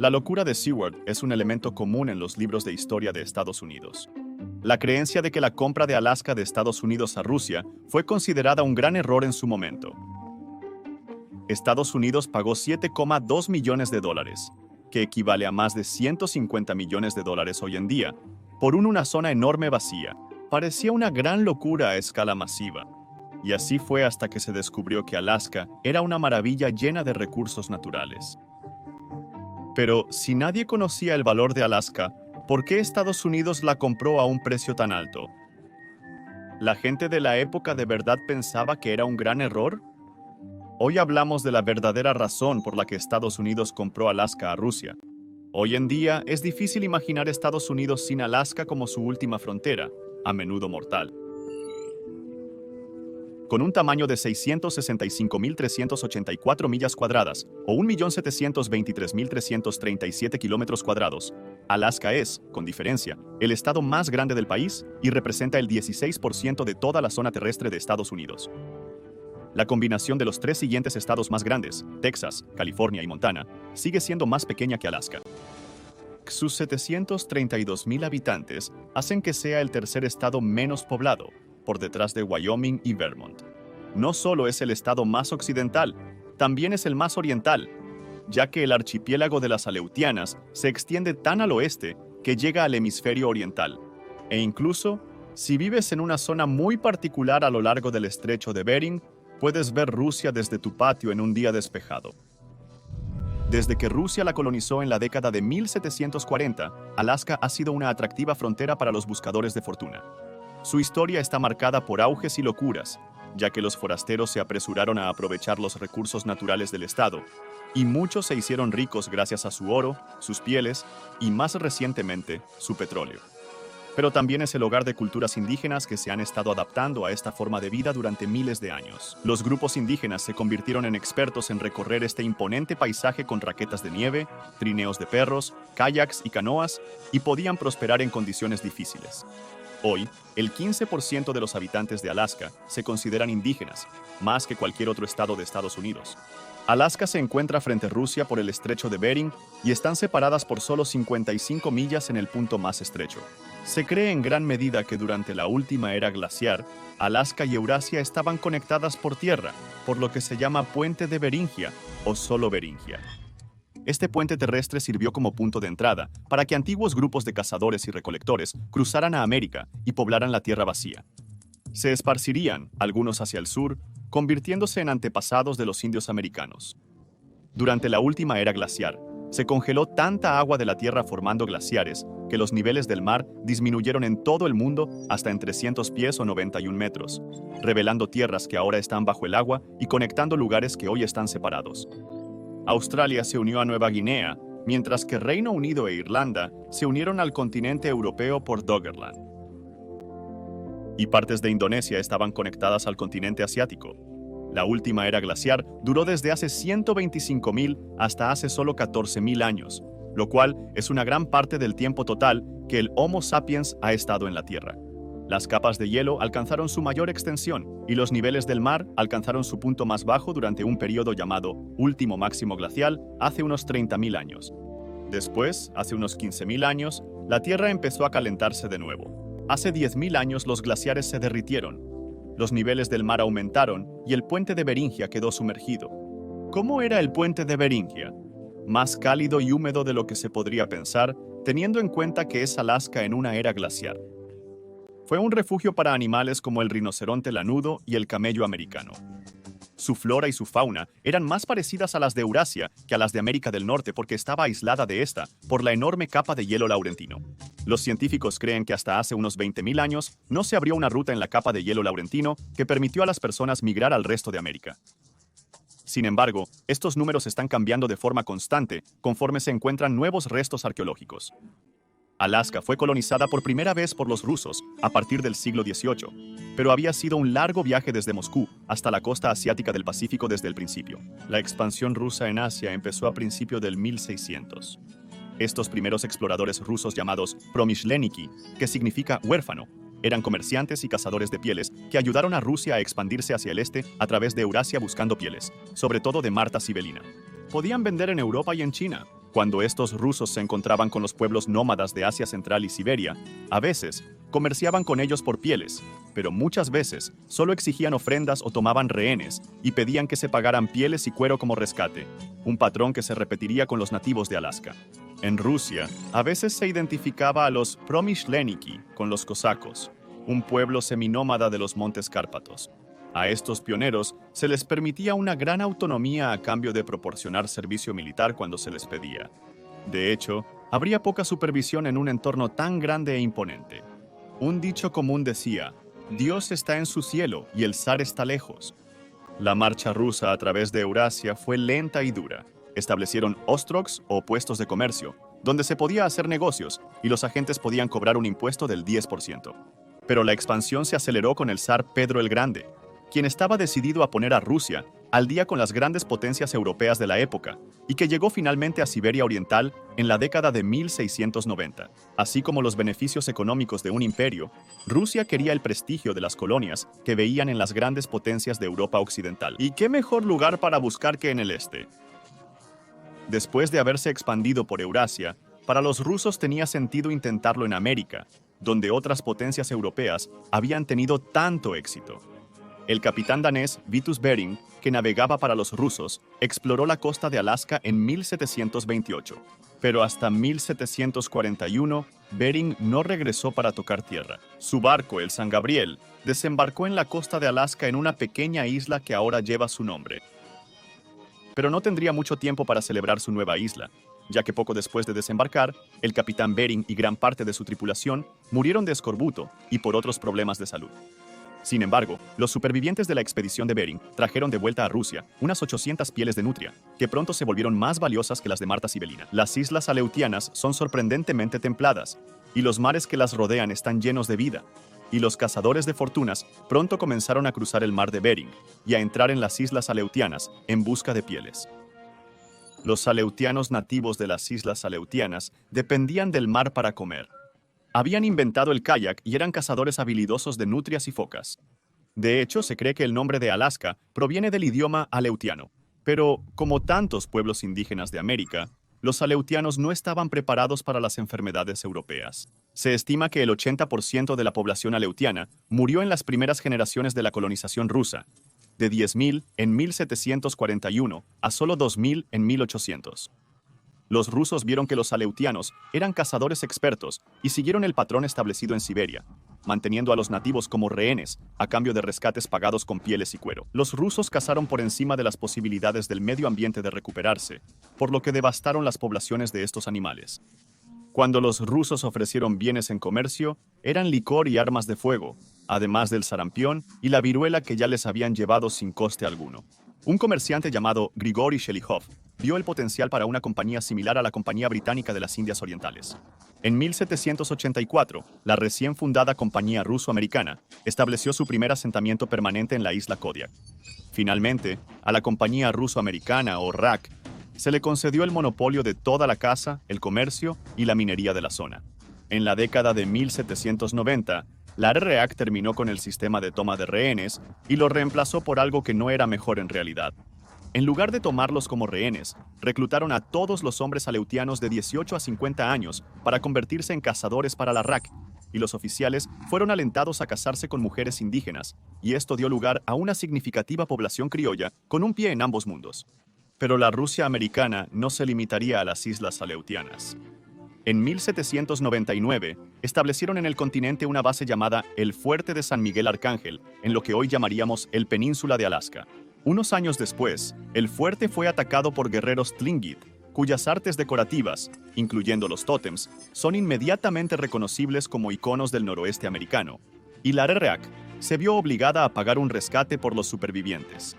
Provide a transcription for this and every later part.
La locura de Seward es un elemento común en los libros de historia de Estados Unidos. La creencia de que la compra de Alaska de Estados Unidos a Rusia fue considerada un gran error en su momento. Estados Unidos pagó $7,2 millones, que equivale a más de $150 millones hoy en día, por una zona enorme vacía. Parecía una gran locura a escala masiva. Y así fue hasta que se descubrió que Alaska era una maravilla llena de recursos naturales. Pero si nadie conocía el valor de Alaska, ¿por qué Estados Unidos la compró a un precio tan alto? ¿La gente de la época de verdad pensaba que era un gran error? Hoy hablamos de la verdadera razón por la que Estados Unidos compró Alaska a Rusia. Hoy en día es difícil imaginar Estados Unidos sin Alaska como su última frontera, a menudo mortal. Con un tamaño de 665.384 millas cuadradas o 1.723.337 kilómetros cuadrados, Alaska es, con diferencia, el estado más grande del país y representa el 16% de toda la zona terrestre de Estados Unidos. La combinación de los tres siguientes estados más grandes, Texas, California y Montana, sigue siendo más pequeña que Alaska. Sus 732.000 habitantes hacen que sea el tercer estado menos poblado, por detrás de Wyoming y Vermont. No solo es el estado más occidental, también es el más oriental, ya que el archipiélago de las Aleutianas se extiende tan al oeste que llega al hemisferio oriental. E incluso, si vives en una zona muy particular a lo largo del estrecho de Bering, puedes ver Rusia desde tu patio en un día despejado. Desde que Rusia la colonizó en la década de 1740, Alaska ha sido una atractiva frontera para los buscadores de fortuna. Su historia está marcada por auges y locuras, ya que los forasteros se apresuraron a aprovechar los recursos naturales del estado, y muchos se hicieron ricos gracias a su oro, sus pieles y, más recientemente, su petróleo. Pero también es el hogar de culturas indígenas que se han estado adaptando a esta forma de vida durante miles de años. Los grupos indígenas se convirtieron en expertos en recorrer este imponente paisaje con raquetas de nieve, trineos de perros, kayaks y canoas, y podían prosperar en condiciones difíciles. Hoy, el 15% de los habitantes de Alaska se consideran indígenas, más que cualquier otro estado de Estados Unidos. Alaska se encuentra frente a Rusia por el estrecho de Bering y están separadas por solo 55 millas en el punto más estrecho. Se cree en gran medida que durante la última era glaciar, Alaska y Eurasia estaban conectadas por tierra, por lo que se llama Puente de Beringia o solo Beringia. Este puente terrestre sirvió como punto de entrada para que antiguos grupos de cazadores y recolectores cruzaran a América y poblaran la tierra vacía. Se esparcirían, algunos hacia el sur, convirtiéndose en antepasados de los indios americanos. Durante la última era glaciar, se congeló tanta agua de la tierra formando glaciares que los niveles del mar disminuyeron en todo el mundo hasta en 300 pies o 91 metros, revelando tierras que ahora están bajo el agua y conectando lugares que hoy están separados. Australia se unió a Nueva Guinea, mientras que Reino Unido e Irlanda se unieron al continente europeo por Doggerland. Y partes de Indonesia estaban conectadas al continente asiático. La última era glaciar duró desde hace 125.000 hasta hace solo 14.000 años, lo cual es una gran parte del tiempo total que el Homo sapiens ha estado en la Tierra. Las capas de hielo alcanzaron su mayor extensión y los niveles del mar alcanzaron su punto más bajo durante un periodo llamado último máximo glacial hace unos 30.000 años. Después, hace unos 15.000 años, la Tierra empezó a calentarse de nuevo. Hace 10.000 años los glaciares se derritieron. Los niveles del mar aumentaron y el puente de Beringia quedó sumergido. ¿Cómo era el puente de Beringia? Más cálido y húmedo de lo que se podría pensar, teniendo en cuenta que es Alaska en una era glaciar. Fue un refugio para animales como el rinoceronte lanudo y el camello americano. Su flora y su fauna eran más parecidas a las de Eurasia que a las de América del Norte porque estaba aislada de esta por la enorme capa de hielo laurentino. Los científicos creen que hasta hace unos 20.000 años no se abrió una ruta en la capa de hielo laurentino que permitió a las personas migrar al resto de América. Sin embargo, estos números están cambiando de forma constante conforme se encuentran nuevos restos arqueológicos. Alaska fue colonizada por primera vez por los rusos a partir del siglo XVIII, pero había sido un largo viaje desde Moscú hasta la costa asiática del Pacífico desde el principio. La expansión rusa en Asia empezó a principios del 1600. Estos primeros exploradores rusos llamados Promyshleniki, que significa huérfano, eran comerciantes y cazadores de pieles que ayudaron a Rusia a expandirse hacia el este a través de Eurasia buscando pieles, sobre todo de Marta sibelina. Podían vender en Europa y en China, Cuando estos rusos se encontraban con los pueblos nómadas de Asia Central y Siberia, a veces comerciaban con ellos por pieles, pero muchas veces solo exigían ofrendas o tomaban rehenes y pedían que se pagaran pieles y cuero como rescate, un patrón que se repetiría con los nativos de Alaska. En Rusia, a veces se identificaba a los Promyshleniki con los cosacos, un pueblo seminómada de los Montes Cárpatos. A estos pioneros se les permitía una gran autonomía a cambio de proporcionar servicio militar cuando se les pedía. De hecho, habría poca supervisión en un entorno tan grande e imponente. Un dicho común decía, Dios está en su cielo y el zar está lejos. La marcha rusa a través de Eurasia fue lenta y dura. Establecieron ostrogs o puestos de comercio, donde se podía hacer negocios y los agentes podían cobrar un impuesto del 10%. Pero la expansión se aceleró con el zar Pedro el Grande, quien estaba decidido a poner a Rusia al día con las grandes potencias europeas de la época, y que llegó finalmente a Siberia Oriental en la década de 1690. Así como los beneficios económicos de un imperio, Rusia quería el prestigio de las colonias que veían en las grandes potencias de Europa Occidental. ¿Y qué mejor lugar para buscar que en el este? Después de haberse expandido por Eurasia, para los rusos tenía sentido intentarlo en América, donde otras potencias europeas habían tenido tanto éxito. El capitán danés Vitus Bering, que navegaba para los rusos, exploró la costa de Alaska en 1728, pero hasta 1741 Bering no regresó para tocar tierra. Su barco, el San Gabriel, desembarcó en la costa de Alaska en una pequeña isla que ahora lleva su nombre. Pero no tendría mucho tiempo para celebrar su nueva isla, ya que poco después de desembarcar, el capitán Bering y gran parte de su tripulación murieron de escorbuto y por otros problemas de salud. Sin embargo, los supervivientes de la expedición de Bering trajeron de vuelta a Rusia unas 800 pieles de nutria, que pronto se volvieron más valiosas que las de Marta Sibelina. Las islas Aleutianas son sorprendentemente templadas, y los mares que las rodean están llenos de vida, y los cazadores de fortunas pronto comenzaron a cruzar el mar de Bering y a entrar en las islas Aleutianas en busca de pieles. Los aleutianos nativos de las islas Aleutianas dependían del mar para comer. Habían inventado el kayak y eran cazadores habilidosos de nutrias y focas. De hecho, se cree que el nombre de Alaska proviene del idioma aleutiano. Pero, como tantos pueblos indígenas de América, los aleutianos no estaban preparados para las enfermedades europeas. Se estima que el 80% de la población aleutiana murió en las primeras generaciones de la colonización rusa, de 10.000 en 1741 a solo 2.000 en 1800. Los rusos vieron que los aleutianos eran cazadores expertos y siguieron el patrón establecido en Siberia, manteniendo a los nativos como rehenes a cambio de rescates pagados con pieles y cuero. Los rusos cazaron por encima de las posibilidades del medio ambiente de recuperarse, por lo que devastaron las poblaciones de estos animales. Cuando los rusos ofrecieron bienes en comercio, eran licor y armas de fuego, además del sarampión y la viruela que ya les habían llevado sin coste alguno. Un comerciante llamado Grigori Shelihov vio el potencial para una compañía similar a la Compañía Británica de las Indias Orientales. En 1784, la recién fundada Compañía Ruso-Americana estableció su primer asentamiento permanente en la isla Kodiak. Finalmente, a la Compañía Ruso-Americana, o RAC, se le concedió el monopolio de toda la caza, el comercio y la minería de la zona. En la década de 1790, la RAC terminó con el sistema de toma de rehenes y lo reemplazó por algo que no era mejor en realidad. En lugar de tomarlos como rehenes, reclutaron a todos los hombres aleutianos de 18 a 50 años para convertirse en cazadores para la RAC, y los oficiales fueron alentados a casarse con mujeres indígenas, y esto dio lugar a una significativa población criolla con un pie en ambos mundos. Pero la Rusia americana no se limitaría a las islas aleutianas. En 1799, establecieron en el continente una base llamada el Fuerte de San Miguel Arcángel, en lo que hoy llamaríamos el Península de Alaska. Unos años después, el fuerte fue atacado por guerreros Tlingit, cuyas artes decorativas, incluyendo los tótems, son inmediatamente reconocibles como iconos del noroeste americano, y la RAC se vio obligada a pagar un rescate por los supervivientes.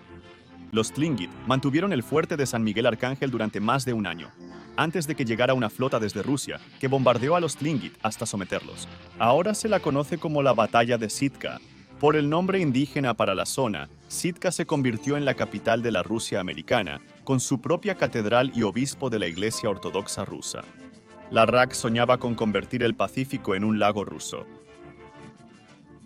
Los Tlingit mantuvieron el fuerte de San Miguel Arcángel durante más de un año, antes de que llegara una flota desde Rusia que bombardeó a los Tlingit hasta someterlos. Ahora se la conoce como la Batalla de Sitka. Por el nombre indígena para la zona, Sitka se convirtió en la capital de la Rusia americana, con su propia catedral y obispo de la Iglesia Ortodoxa rusa. La RAC soñaba con convertir el Pacífico en un lago ruso.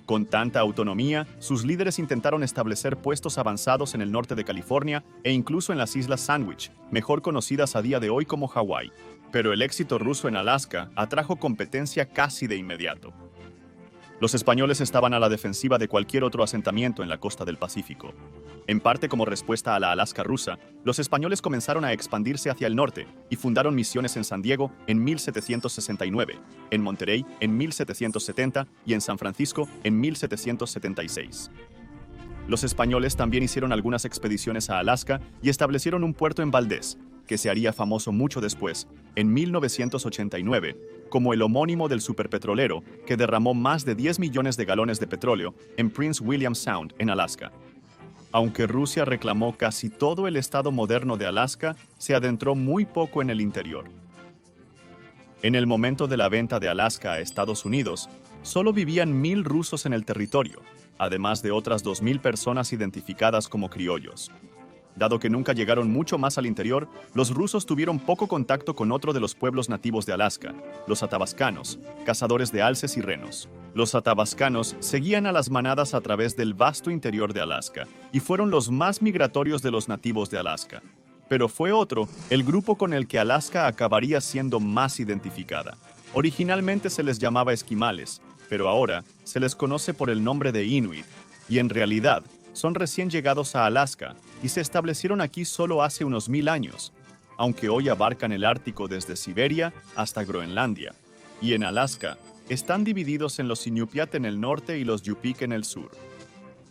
Con tanta autonomía, sus líderes intentaron establecer puestos avanzados en el norte de California e incluso en las Islas Sandwich, mejor conocidas a día de hoy como Hawái. Pero el éxito ruso en Alaska atrajo competencia casi de inmediato. Los españoles estaban a la defensiva de cualquier otro asentamiento en la costa del Pacífico. En parte como respuesta a la Alaska rusa, los españoles comenzaron a expandirse hacia el norte y fundaron misiones en San Diego en 1769, en Monterey en 1770 y en San Francisco en 1776. Los españoles también hicieron algunas expediciones a Alaska y establecieron un puerto en Valdez, que se haría famoso mucho después, en 1989, como el homónimo del superpetrolero que derramó más de 10 millones de galones de petróleo en Prince William Sound, en Alaska. Aunque Rusia reclamó casi todo el estado moderno de Alaska, se adentró muy poco en el interior. En el momento de la venta de Alaska a Estados Unidos, solo vivían 1,000 rusos en el territorio, además de otras 2,000 personas identificadas como criollos. Dado que nunca llegaron mucho más al interior, los rusos tuvieron poco contacto con otro de los pueblos nativos de Alaska, los athabascanos, cazadores de alces y renos. Los athabascanos seguían a las manadas a través del vasto interior de Alaska y fueron los más migratorios de los nativos de Alaska. Pero fue otro, el grupo con el que Alaska acabaría siendo más identificada. Originalmente se les llamaba esquimales, pero ahora se les conoce por el nombre de Inuit, y en realidad son recién llegados a Alaska y se establecieron aquí solo hace unos 1,000 años, aunque hoy abarcan el Ártico desde Siberia hasta Groenlandia. Y en Alaska, están divididos en los Iñupiat en el norte y los Yupik en el sur.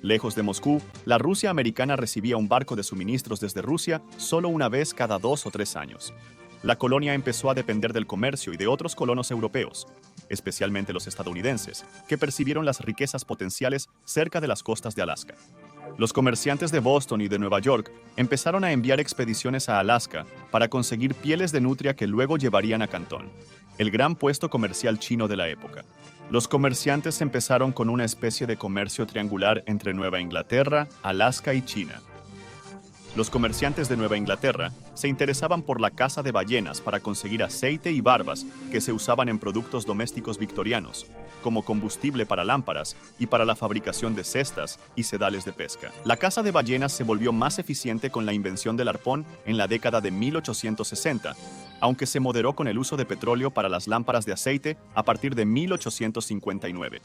Lejos de Moscú, la Rusia americana recibía un barco de suministros desde Rusia solo una vez cada 2 o 3 años. La colonia empezó a depender del comercio y de otros colonos europeos, especialmente los estadounidenses, que percibieron las riquezas potenciales cerca de las costas de Alaska. Los comerciantes de Boston y de Nueva York empezaron a enviar expediciones a Alaska para conseguir pieles de nutria que luego llevarían a Cantón, el gran puesto comercial chino de la época. Los comerciantes empezaron con una especie de comercio triangular entre Nueva Inglaterra, Alaska y China. Los comerciantes de Nueva Inglaterra se interesaban por la caza de ballenas para conseguir aceite y barbas que se usaban en productos domésticos victorianos, como combustible para lámparas y para la fabricación de cestas y sedales de pesca. La caza de ballenas se volvió más eficiente con la invención del arpón en la década de 1860, aunque se moderó con el uso de petróleo para las lámparas de aceite a partir de 1859.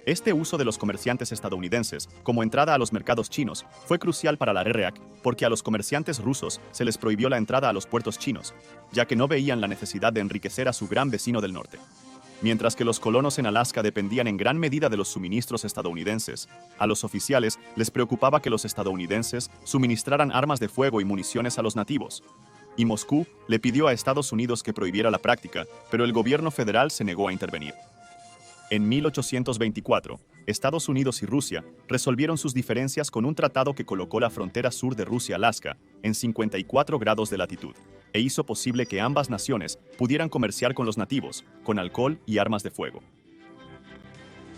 Este uso de los comerciantes estadounidenses como entrada a los mercados chinos fue crucial para la RRAC porque a los comerciantes rusos se les prohibió la entrada a los puertos chinos, ya que no veían la necesidad de enriquecer a su gran vecino del norte. Mientras que los colonos en Alaska dependían en gran medida de los suministros estadounidenses, a los oficiales les preocupaba que los estadounidenses suministraran armas de fuego y municiones a los nativos. Y Moscú le pidió a Estados Unidos que prohibiera la práctica, pero el gobierno federal se negó a intervenir. En 1824, Estados Unidos y Rusia resolvieron sus diferencias con un tratado que colocó la frontera sur de Rusia-Alaska en 54 grados de latitud, e hizo posible que ambas naciones pudieran comerciar con los nativos, con alcohol y armas de fuego.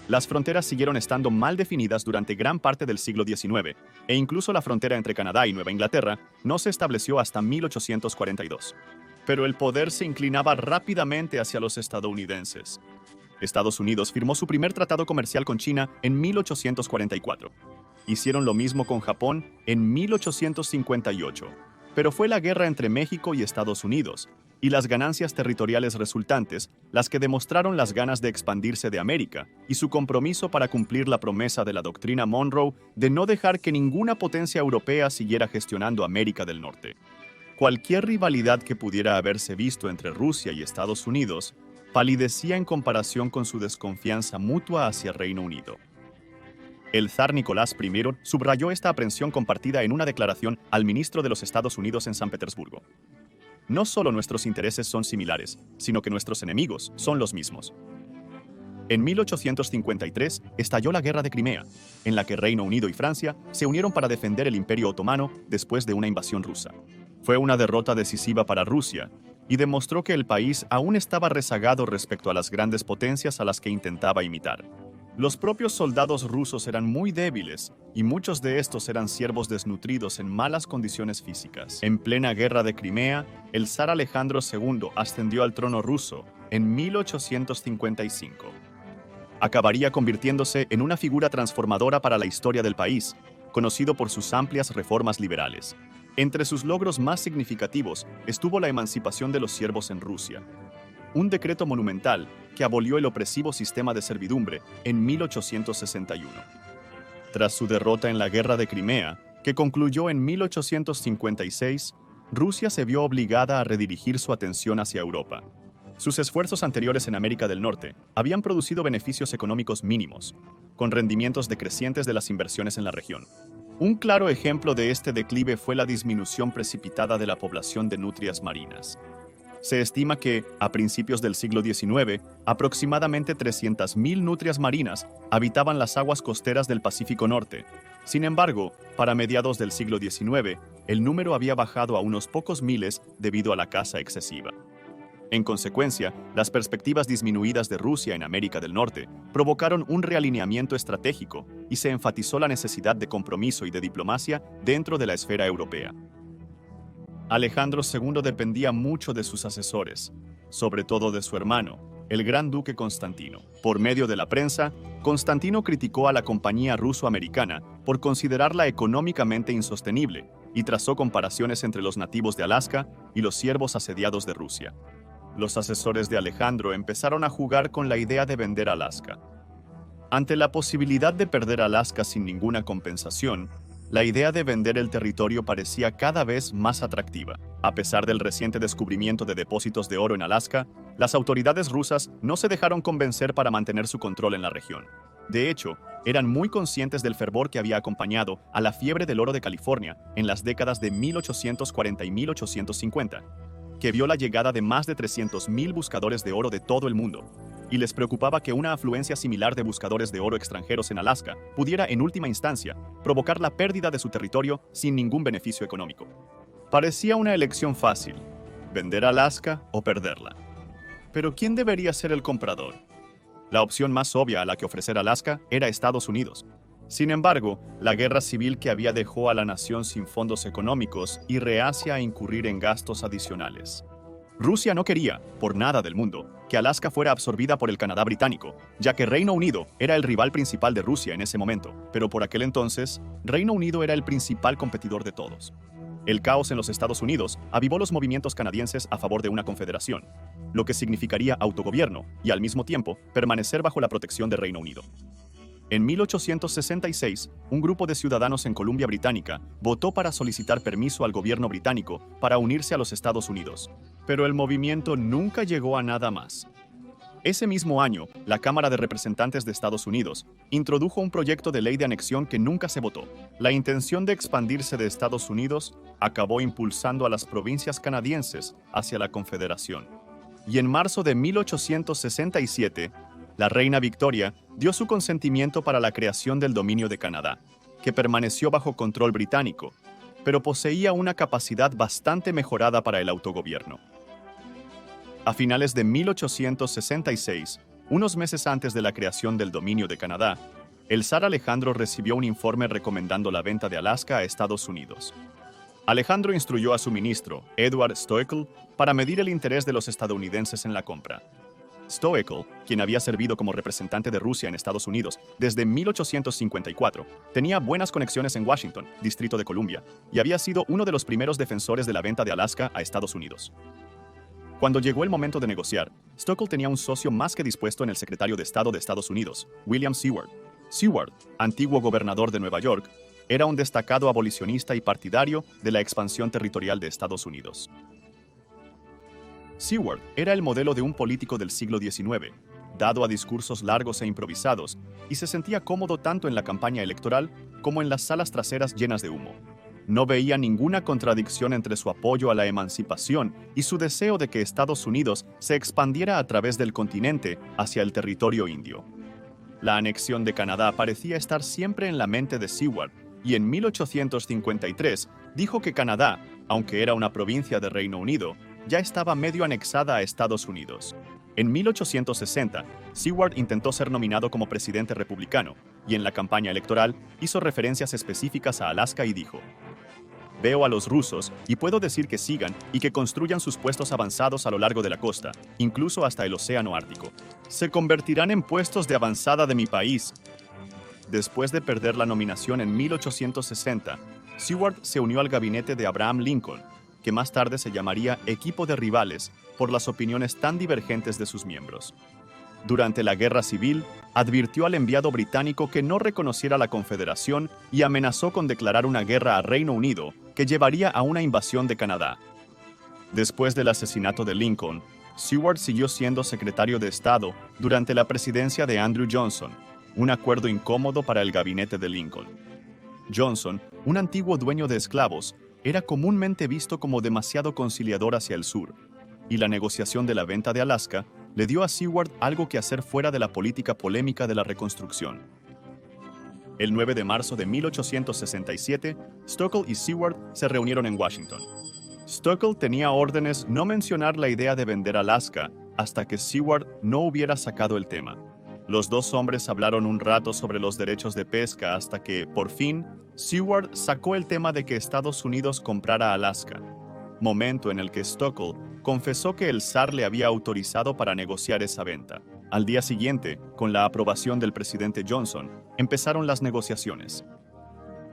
Las fronteras siguieron estando mal definidas durante gran parte del siglo XIX, e incluso la frontera entre Canadá y Nueva Inglaterra no se estableció hasta 1842. Pero el poder se inclinaba rápidamente hacia los estadounidenses. Estados Unidos firmó su primer tratado comercial con China en 1844. Hicieron lo mismo con Japón en 1858. Pero fue la guerra entre México y Estados Unidos, y las ganancias territoriales resultantes, las que demostraron las ganas de expandirse de América y su compromiso para cumplir la promesa de la doctrina Monroe de no dejar que ninguna potencia europea siguiera gestionando América del Norte. Cualquier rivalidad que pudiera haberse visto entre Rusia y Estados Unidos palidecía en comparación con su desconfianza mutua hacia Reino Unido. El zar Nicolás I subrayó esta aprensión compartida en una declaración al ministro de los Estados Unidos en San Petersburgo. No solo nuestros intereses son similares, sino que nuestros enemigos son los mismos. En 1853 estalló la Guerra de Crimea, en la que Reino Unido y Francia se unieron para defender el Imperio Otomano después de una invasión rusa. Fue una derrota decisiva para Rusia, y demostró que el país aún estaba rezagado respecto a las grandes potencias a las que intentaba imitar. Los propios soldados rusos eran muy débiles, y muchos de estos eran siervos desnutridos en malas condiciones físicas. En plena Guerra de Crimea, el zar Alejandro II ascendió al trono ruso en 1855. acabaría convirtiéndose en una figura transformadora para la historia del país, conocido por sus amplias reformas liberales. Entre sus logros más significativos estuvo la emancipación de los siervos en Rusia, un decreto monumental que abolió el opresivo sistema de servidumbre en 1861. Tras su derrota en la Guerra de Crimea, que concluyó en 1856, Rusia se vio obligada a redirigir su atención hacia Europa. Sus esfuerzos anteriores en América del Norte habían producido beneficios económicos mínimos, con rendimientos decrecientes de las inversiones en la región. Un claro ejemplo de este declive fue la disminución precipitada de la población de nutrias marinas. Se estima que, a principios del siglo XIX, aproximadamente 300.000 nutrias marinas habitaban las aguas costeras del Pacífico Norte. Sin embargo, para mediados del siglo XIX, el número había bajado a unos pocos miles debido a la caza excesiva. En consecuencia, las perspectivas disminuidas de Rusia en América del Norte provocaron un realineamiento estratégico y se enfatizó la necesidad de compromiso y de diplomacia dentro de la esfera europea. Alejandro II dependía mucho de sus asesores, sobre todo de su hermano, el gran duque Constantino. Por medio de la prensa, Constantino criticó a la compañía ruso-americana por considerarla económicamente insostenible y trazó comparaciones entre los nativos de Alaska y los siervos asediados de Rusia. Los asesores de Alejandro empezaron a jugar con la idea de vender Alaska. Ante la posibilidad de perder Alaska sin ninguna compensación, la idea de vender el territorio parecía cada vez más atractiva. A pesar del reciente descubrimiento de depósitos de oro en Alaska, las autoridades rusas no se dejaron convencer para mantener su control en la región. De hecho, eran muy conscientes del fervor que había acompañado a la fiebre del oro de California en las décadas de 1840 y 1850, que vio la llegada de más de 300.000 buscadores de oro de todo el mundo, y les preocupaba que una afluencia similar de buscadores de oro extranjeros en Alaska pudiera, en última instancia, provocar la pérdida de su territorio sin ningún beneficio económico. Parecía una elección fácil: vender Alaska o perderla. Pero ¿quién debería ser el comprador? La opción más obvia a la que ofrecer Alaska era Estados Unidos. Sin embargo, la guerra civil que había dejó a la nación sin fondos económicos y reacia a incurrir en gastos adicionales. Rusia no quería, por nada del mundo, que Alaska fuera absorbida por el Canadá británico, ya que Reino Unido era el rival principal de Rusia en ese momento, pero por aquel entonces, Reino Unido era el principal competidor de todos. El caos en los Estados Unidos avivó los movimientos canadienses a favor de una confederación, lo que significaría autogobierno y, al mismo tiempo, permanecer bajo la protección de Reino Unido. En 1866, un grupo de ciudadanos en Columbia Británica votó para solicitar permiso al gobierno británico para unirse a los Estados Unidos, pero el movimiento nunca llegó a nada más. Ese mismo año, la Cámara de Representantes de Estados Unidos introdujo un proyecto de ley de anexión que nunca se votó. La intención de expandirse de Estados Unidos acabó impulsando a las provincias canadienses hacia la Confederación. Y en marzo de 1867, la reina Victoria dio su consentimiento para la creación del dominio de Canadá, que permaneció bajo control británico, pero poseía una capacidad bastante mejorada para el autogobierno. A finales de 1866, unos meses antes de la creación del dominio de Canadá, el zar Alejandro recibió un informe recomendando la venta de Alaska a Estados Unidos. Alejandro instruyó a su ministro, Edward Stoeckel, para medir el interés de los estadounidenses en la compra. Stoeckel, quien había servido como representante de Rusia en Estados Unidos desde 1854, tenía buenas conexiones en Washington, Distrito de Columbia, y había sido uno de los primeros defensores de la venta de Alaska a Estados Unidos. Cuando llegó el momento de negociar, Stoeckel tenía un socio más que dispuesto en el secretario de Estado de Estados Unidos, William Seward. Seward, antiguo gobernador de Nueva York, era un destacado abolicionista y partidario de la expansión territorial de Estados Unidos. Seward era el modelo de un político del siglo XIX, dado a discursos largos e improvisados, y se sentía cómodo tanto en la campaña electoral como en las salas traseras llenas de humo. No veía ninguna contradicción entre su apoyo a la emancipación y su deseo de que Estados Unidos se expandiera a través del continente hacia el territorio indio. La anexión de Canadá parecía estar siempre en la mente de Seward, y en 1853 dijo que Canadá, aunque era una provincia de Reino Unido, ya estaba medio anexada a Estados Unidos. En 1860, Seward intentó ser nominado como presidente republicano, y en la campaña electoral hizo referencias específicas a Alaska y dijo: veo a los rusos y puedo decir que sigan y que construyan sus puestos avanzados a lo largo de la costa, incluso hasta el océano Ártico. Se convertirán en puestos de avanzada de mi país. Después de perder la nominación en 1860, Seward se unió al gabinete de Abraham Lincoln, que más tarde se llamaría Equipo de Rivales por las opiniones tan divergentes de sus miembros. Durante la Guerra Civil, advirtió al enviado británico que no reconociera la Confederación y amenazó con declarar una guerra a Reino Unido que llevaría a una invasión de Canadá. Después del asesinato de Lincoln, Seward siguió siendo secretario de Estado durante la presidencia de Andrew Johnson, un acuerdo incómodo para el gabinete de Lincoln. Johnson, un antiguo dueño de esclavos, era comúnmente visto como demasiado conciliador hacia el sur, y la negociación de la venta de Alaska le dio a Seward algo que hacer fuera de la política polémica de la Reconstrucción. El 9 de marzo de 1867, Stoeckel y Seward se reunieron en Washington. Stoeckel tenía órdenes no mencionar la idea de vender Alaska hasta que Seward no hubiera sacado el tema. Los dos hombres hablaron un rato sobre los derechos de pesca hasta que, por fin, Seward sacó el tema de que Estados Unidos comprara Alaska, momento en el que Stoeckel confesó que el zar le había autorizado para negociar esa venta. Al día siguiente, con la aprobación del presidente Johnson, empezaron las negociaciones.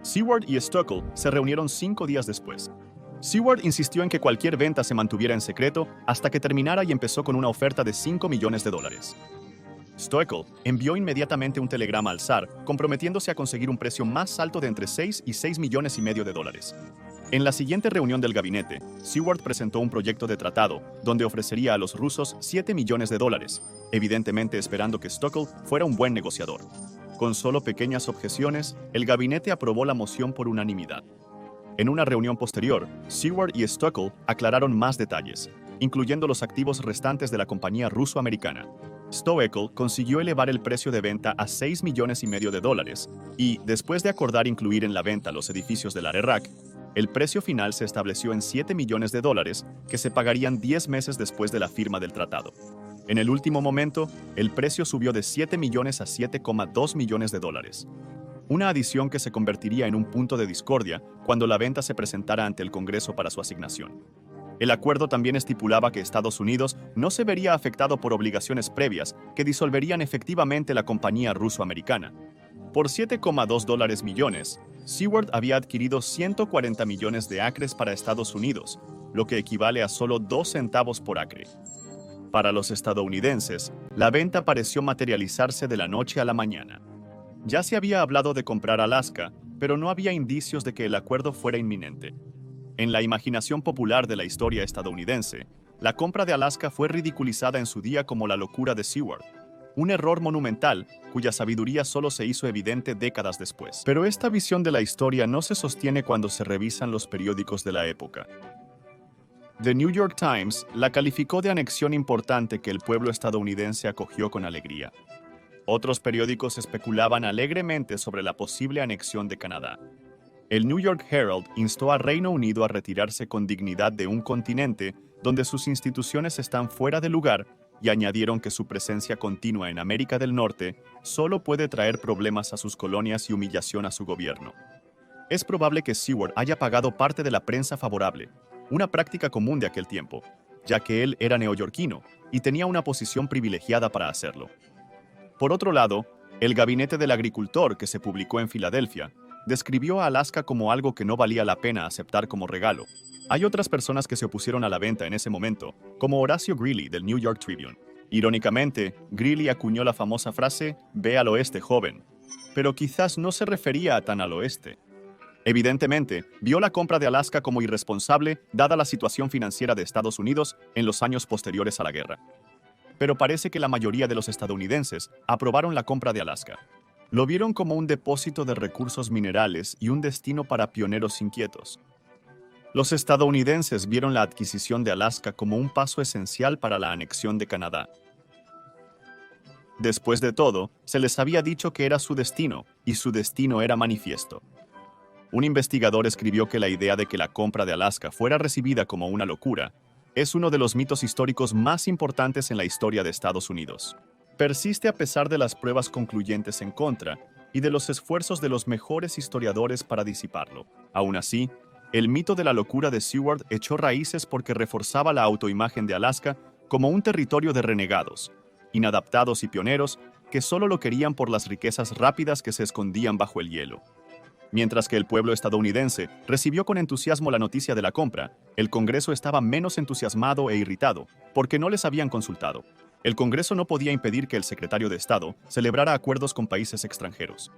Seward y Stoeckel se reunieron 5 días después. Seward insistió en que cualquier venta se mantuviera en secreto hasta que terminara y empezó con una oferta de $5 millones. Stoeckel envió inmediatamente un telegrama al zar, comprometiéndose a conseguir un precio más alto de entre 6 y $6,5 millones. En la siguiente reunión del gabinete, Seward presentó un proyecto de tratado donde ofrecería a los rusos $7 millones, evidentemente esperando que Stoeckel fuera un buen negociador. Con solo pequeñas objeciones, el gabinete aprobó la moción por unanimidad. En una reunión posterior, Seward y Stoeckel aclararon más detalles, incluyendo los activos restantes de la compañía ruso-americana. Stoeckel consiguió elevar el precio de venta a $6,5 millones y, después de acordar incluir en la venta los edificios del Ararat, el precio final se estableció en $7 millones que se pagarían 10 meses después de la firma del tratado. En el último momento, el precio subió de $7 millones a $7,2 millones. Una adición que se convertiría en un punto de discordia cuando la venta se presentara ante el Congreso para su asignación. El acuerdo también estipulaba que Estados Unidos no se vería afectado por obligaciones previas que disolverían efectivamente la compañía ruso-americana. Por $7,2 millones, Seward había adquirido 140 millones de acres para Estados Unidos, lo que equivale a solo 2 centavos por acre. Para los estadounidenses, la venta pareció materializarse de la noche a la mañana. Ya se había hablado de comprar Alaska, pero no había indicios de que el acuerdo fuera inminente. En la imaginación popular de la historia estadounidense, la compra de Alaska fue ridiculizada en su día como la locura de Seward, un error monumental cuya sabiduría solo se hizo evidente décadas después. Pero esta visión de la historia no se sostiene cuando se revisan los periódicos de la época. The New York Times la calificó de anexión importante que el pueblo estadounidense acogió con alegría. Otros periódicos especulaban alegremente sobre la posible anexión de Canadá. El New York Herald instó a Reino Unido a retirarse con dignidad de un continente donde sus instituciones están fuera de lugar y añadieron que su presencia continua en América del Norte solo puede traer problemas a sus colonias y humillación a su gobierno. Es probable que Seward haya pagado parte de la prensa favorable, una práctica común de aquel tiempo, ya que él era neoyorquino y tenía una posición privilegiada para hacerlo. Por otro lado, el Gabinete del Agricultor, que se publicó en Filadelfia, describió a Alaska como algo que no valía la pena aceptar como regalo. Hay otras personas que se opusieron a la venta en ese momento, como Horacio Greeley del New York Tribune. Irónicamente, Greeley acuñó la famosa frase «Ve al oeste, joven», pero quizás no se refería tan al oeste. Evidentemente, vio la compra de Alaska como irresponsable dada la situación financiera de Estados Unidos en los años posteriores a la guerra. Pero parece que la mayoría de los estadounidenses aprobaron la compra de Alaska. Lo vieron como un depósito de recursos minerales y un destino para pioneros inquietos. Los estadounidenses vieron la adquisición de Alaska como un paso esencial para la anexión de Canadá. Después de todo, se les había dicho que era su destino, y su destino era manifiesto. Un investigador escribió que la idea de que la compra de Alaska fuera recibida como una locura es uno de los mitos históricos más importantes en la historia de Estados Unidos. Persiste a pesar de las pruebas concluyentes en contra y de los esfuerzos de los mejores historiadores para disiparlo. Aún así, El mito de la locura de Seward echó raíces porque reforzaba la autoimagen de Alaska como un territorio de renegados, inadaptados y pioneros que solo lo querían por las riquezas rápidas que se escondían bajo el hielo. Mientras que el pueblo estadounidense recibió con entusiasmo la noticia de la compra, el Congreso estaba menos entusiasmado e irritado porque no les habían consultado. El Congreso no podía impedir que el secretario de Estado celebrara acuerdos con países extranjeros.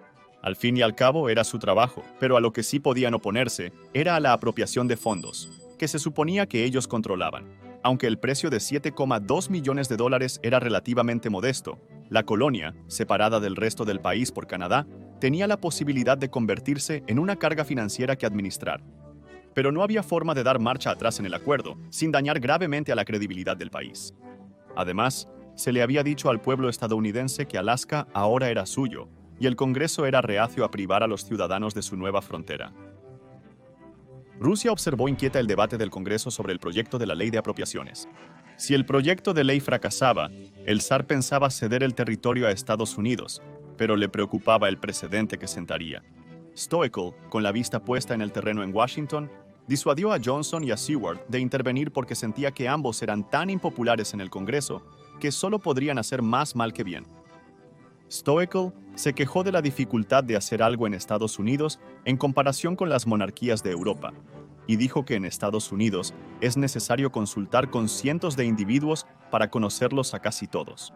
Al fin y al cabo era su trabajo, pero a lo que sí podían oponerse era a la apropiación de fondos, que se suponía que ellos controlaban. Aunque el precio de $7,2 millones era relativamente modesto, la colonia, separada del resto del país por Canadá, tenía la posibilidad de convertirse en una carga financiera que administrar. Pero no había forma de dar marcha atrás en el acuerdo sin dañar gravemente a la credibilidad del país. Además, se le había dicho al pueblo estadounidense que Alaska ahora era suyo, y el Congreso era reacio a privar a los ciudadanos de su nueva frontera. Rusia observó inquieta el debate del Congreso sobre el proyecto de la ley de apropiaciones. Si el proyecto de ley fracasaba, el zar pensaba ceder el territorio a Estados Unidos, pero le preocupaba el precedente que sentaría. Stoeckel, con la vista puesta en el terreno en Washington, disuadió a Johnson y a Seward de intervenir porque sentía que ambos eran tan impopulares en el Congreso que solo podrían hacer más mal que bien. Stoeckel se quejó de la dificultad de hacer algo en Estados Unidos en comparación con las monarquías de Europa, y dijo que en Estados Unidos es necesario consultar con cientos de individuos para conocerlos a casi todos.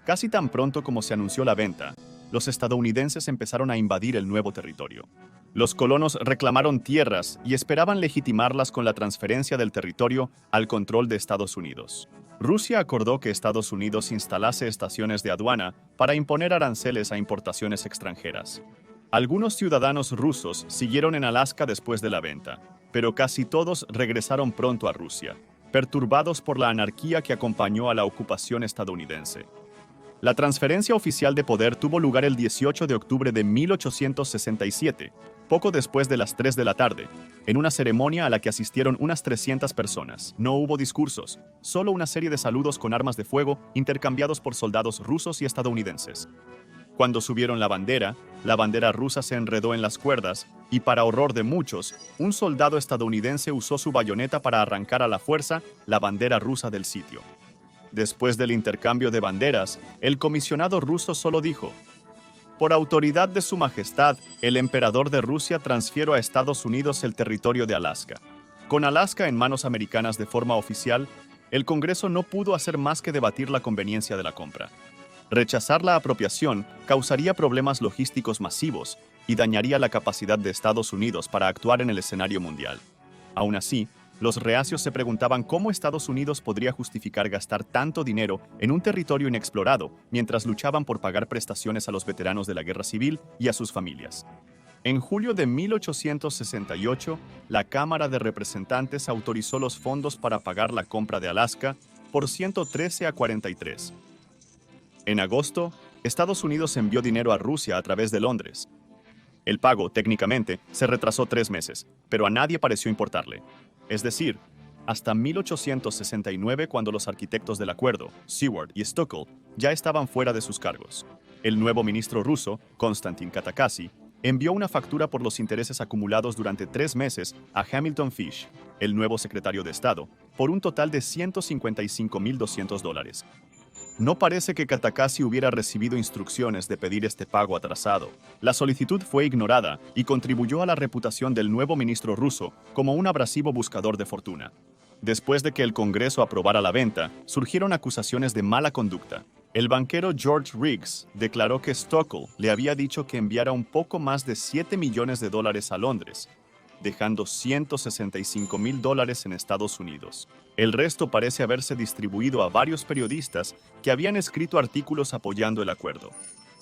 Casi tan pronto como se anunció la venta, los estadounidenses empezaron a invadir el nuevo territorio. Los colonos reclamaron tierras y esperaban legitimarlas con la transferencia del territorio al control de Estados Unidos. Rusia acordó que Estados Unidos instalase estaciones de aduana para imponer aranceles a importaciones extranjeras. Algunos ciudadanos rusos siguieron en Alaska después de la venta, pero casi todos regresaron pronto a Rusia, perturbados por la anarquía que acompañó a la ocupación estadounidense. La transferencia oficial de poder tuvo lugar el 18 de octubre de 1867, poco después de las 3 de la tarde, en una ceremonia a la que asistieron unas 300 personas. No hubo discursos, solo una serie de saludos con armas de fuego intercambiados por soldados rusos y estadounidenses. Cuando subieron la bandera rusa se enredó en las cuerdas y, para horror de muchos, un soldado estadounidense usó su bayoneta para arrancar a la fuerza la bandera rusa del sitio. Después del intercambio de banderas, el comisionado ruso solo dijo: «Por autoridad de Su Majestad, el emperador de Rusia transfiero a Estados Unidos el territorio de Alaska». Con Alaska en manos americanas de forma oficial, el Congreso no pudo hacer más que debatir la conveniencia de la compra. Rechazar la apropiación causaría problemas logísticos masivos y dañaría la capacidad de Estados Unidos para actuar en el escenario mundial. Aún así, los reacios se preguntaban cómo Estados Unidos podría justificar gastar tanto dinero en un territorio inexplorado mientras luchaban por pagar prestaciones a los veteranos de la Guerra Civil y a sus familias. En julio de 1868, la Cámara de Representantes autorizó los fondos para pagar la compra de Alaska por 113 a 43. En agosto, Estados Unidos envió dinero a Rusia a través de Londres. El pago, técnicamente, se retrasó 3 meses, pero a nadie pareció importarle. Es decir, hasta 1869, cuando los arquitectos del acuerdo, Seward y Stoeckel, ya estaban fuera de sus cargos. El nuevo ministro ruso, Konstantin Katakasi, envió una factura por los intereses acumulados durante 3 meses a Hamilton Fish, el nuevo secretario de Estado, por un total de $155,200. No parece que Katakasi hubiera recibido instrucciones de pedir este pago atrasado. La solicitud fue ignorada y contribuyó a la reputación del nuevo ministro ruso como un abrasivo buscador de fortuna. Después de que el Congreso aprobara la venta, surgieron acusaciones de mala conducta. El banquero George Riggs declaró que Stoeckel le había dicho que enviara un poco más de $7 millones a Londres, dejando $165,000 en Estados Unidos. El resto parece haberse distribuido a varios periodistas que habían escrito artículos apoyando el acuerdo.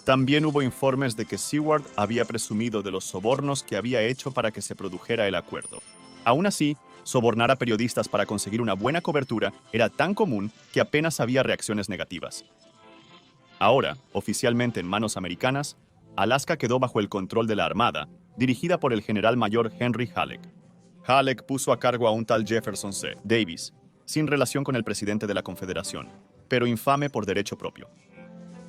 También hubo informes de que Seward había presumido de los sobornos que había hecho para que se produjera el acuerdo. Aún así, sobornar a periodistas para conseguir una buena cobertura era tan común que apenas había reacciones negativas. Ahora, oficialmente en manos americanas, Alaska quedó bajo el control de la Armada, dirigida por el general mayor Henry Halleck. Halleck puso a cargo a un tal Jefferson C. Davis, sin relación con el presidente de la Confederación, pero infame por derecho propio.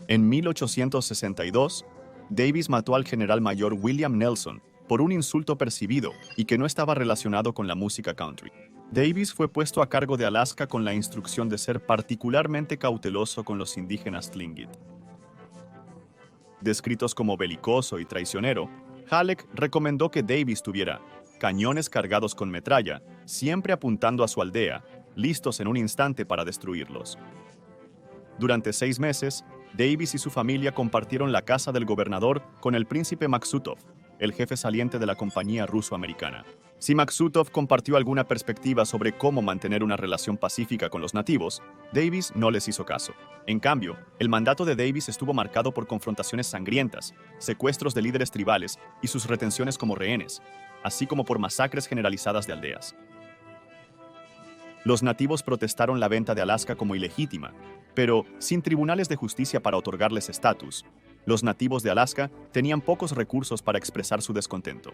En 1862, Davis mató al general mayor William Nelson por un insulto percibido y que no estaba relacionado con la música country. Davis fue puesto a cargo de Alaska con la instrucción de ser particularmente cauteloso con los indígenas Tlingit. Descritos como belicoso y traicionero, Halleck recomendó que Davis tuviera cañones cargados con metralla, siempre apuntando a su aldea, listos en un instante para destruirlos. Durante 6 meses, Davis y su familia compartieron la casa del gobernador con el príncipe Maksutov, el jefe saliente de la compañía ruso-americana. Si Maksutov compartió alguna perspectiva sobre cómo mantener una relación pacífica con los nativos, Davis no les hizo caso. En cambio, el mandato de Davis estuvo marcado por confrontaciones sangrientas, secuestros de líderes tribales y sus retenciones como rehenes, así como por masacres generalizadas de aldeas. Los nativos protestaron la venta de Alaska como ilegítima, pero sin tribunales de justicia para otorgarles estatus, los nativos de Alaska tenían pocos recursos para expresar su descontento.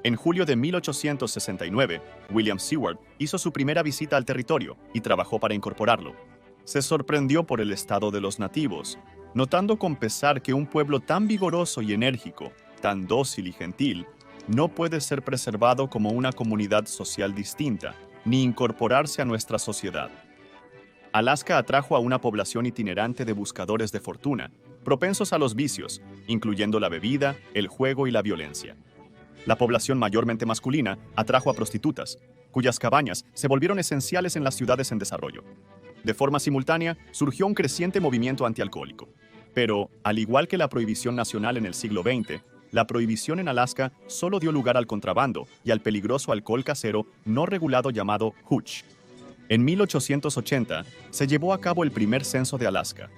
En julio de 1869, William Seward hizo su primera visita al territorio y trabajó para incorporarlo. Se sorprendió por el estado de los nativos, notando con pesar que un pueblo tan vigoroso y enérgico, tan dócil y gentil, no puede ser preservado como una comunidad social distinta, ni incorporarse a nuestra sociedad. Alaska atrajo a una población itinerante de buscadores de fortuna, propensos a los vicios, incluyendo la bebida, el juego y la violencia. La población mayormente masculina atrajo a prostitutas, cuyas cabañas se volvieron esenciales en las ciudades en desarrollo. De forma simultánea, surgió un creciente movimiento antialcohólico. Pero, al igual que la prohibición nacional en el siglo XX, la prohibición en Alaska solo dio lugar al contrabando y al peligroso alcohol casero no regulado llamado hooch. En 1880 se llevó a cabo el primer censo de Alaska,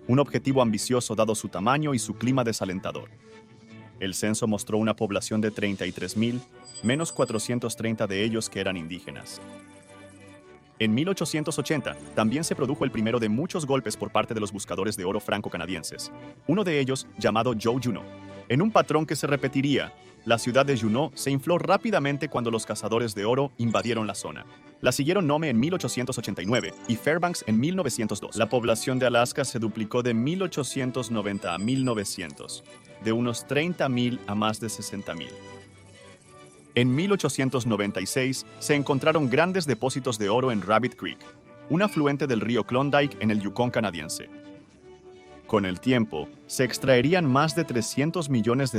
un objetivo ambicioso dado su tamaño y su clima desalentador. El censo mostró una población de 33,000, menos 430 de ellos que eran indígenas. En 1880 también se produjo el primero de muchos golpes por parte de los buscadores de oro franco-canadienses, uno de ellos llamado Joe Juneau. En un patrón que se repetiría, la ciudad de Juneau se infló rápidamente cuando los cazadores de oro invadieron la zona. La siguieron Nome en 1889 y Fairbanks en 1902. La población de Alaska se duplicó de 1890 a 1900, de unos 30,000 a más de 60,000. En 1896 se encontraron grandes depósitos de oro en Rabbit Creek, un afluente del río Klondike en el Yukón canadiense. Con el tiempo, se extraerían más de $300 millones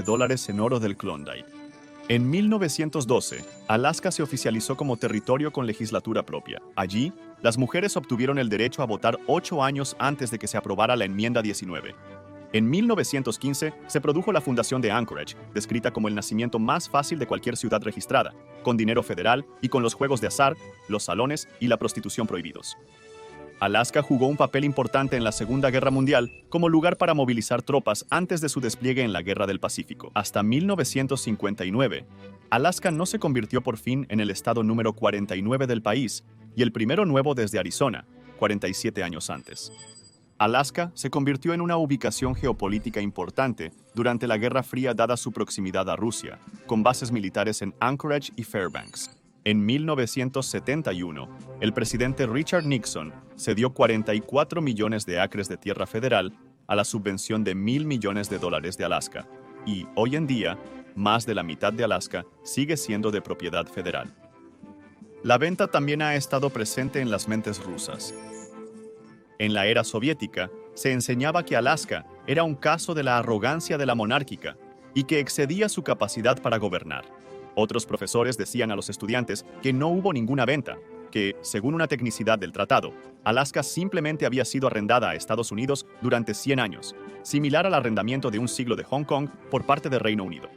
en oro del Klondike. En 1912, Alaska se oficializó como territorio con legislatura propia. Allí, las mujeres obtuvieron el derecho a votar 8 años antes de que se aprobara la Enmienda 19. En 1915 se produjo la fundación de Anchorage, descrita como el nacimiento más fácil de cualquier ciudad registrada, con dinero federal y con los juegos de azar, los salones y la prostitución prohibidos. Alaska jugó un papel importante en la Segunda Guerra Mundial como lugar para movilizar tropas antes de su despliegue en la Guerra del Pacífico. Hasta 1959, Alaska no se convirtió por fin en el estado número 49 del país y el primero nuevo desde Arizona, 47 años antes. Alaska se convirtió en una ubicación geopolítica importante durante la Guerra Fría dada su proximidad a Rusia, con bases militares en Anchorage y Fairbanks. En 1971, el presidente Richard Nixon cedió 44 millones de acres de tierra federal a la subvención de $1,000 millones de Alaska, y hoy en día, más de la mitad de Alaska sigue siendo de propiedad federal. La venta también ha estado presente en las mentes rusas. En la era soviética, se enseñaba que Alaska era un caso de la arrogancia de la monárquica y que excedía su capacidad para gobernar. Otros profesores decían a los estudiantes que no hubo ninguna venta, que, según una tecnicidad del tratado, Alaska simplemente había sido arrendada a Estados Unidos durante 100 años, similar al arrendamiento de un siglo de Hong Kong por parte del Reino Unido.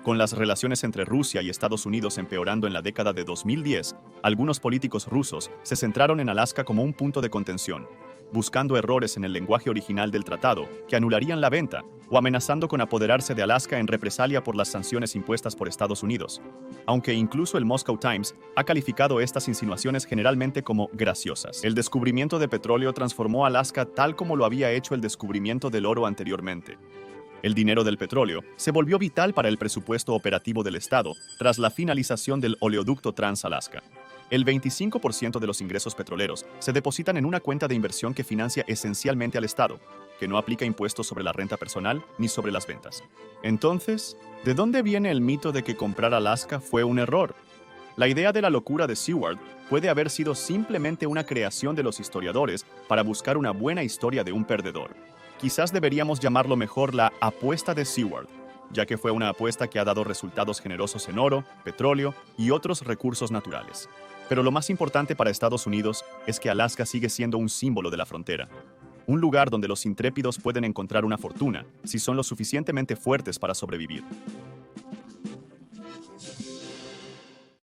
Con las relaciones entre Rusia y Estados Unidos empeorando en la década de 2010, algunos políticos rusos se centraron en Alaska como un punto de contención, buscando errores en el lenguaje original del tratado que anularían la venta o amenazando con apoderarse de Alaska en represalia por las sanciones impuestas por Estados Unidos, aunque incluso el Moscow Times ha calificado estas insinuaciones generalmente como graciosas. El descubrimiento de petróleo transformó Alaska tal como lo había hecho el descubrimiento del oro anteriormente. El dinero del petróleo se volvió vital para el presupuesto operativo del Estado tras la finalización del oleoducto Trans-Alaska. El 25% de los ingresos petroleros se depositan en una cuenta de inversión que financia esencialmente al Estado, que no aplica impuestos sobre la renta personal ni sobre las ventas. Entonces, ¿de dónde viene el mito de que comprar Alaska fue un error? La idea de la locura de Seward puede haber sido simplemente una creación de los historiadores para buscar una buena historia de un perdedor. Quizás deberíamos llamarlo mejor la apuesta de Seward, ya que fue una apuesta que ha dado resultados generosos en oro, petróleo y otros recursos naturales. Pero lo más importante para Estados Unidos es que Alaska sigue siendo un símbolo de la frontera. Un lugar donde los intrépidos pueden encontrar una fortuna si son lo suficientemente fuertes para sobrevivir.